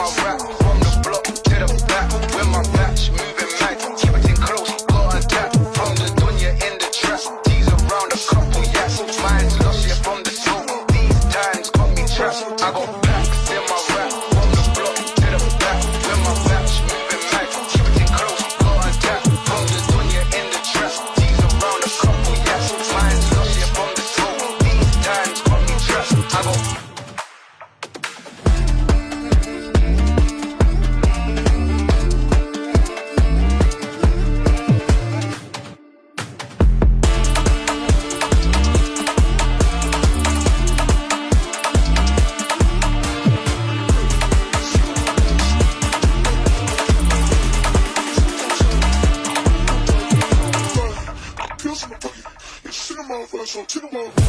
my rap from the block to the back. With my batch moving mad, keep it in close, got a tap. From the dunya in the trap, tease around a couple yaks. Mine's lost, yeah, from the smoke. These times got me trapped. I got packs in my rap from the block to the back. With my batch moving mad, keep it in close, got a tap. From the dunya in the trap, tease around a couple yaks. Mine's lost, yeah, from the smoke. These times got me trapped. I got Pills in my pocket, it's shit in my flesh, so chill about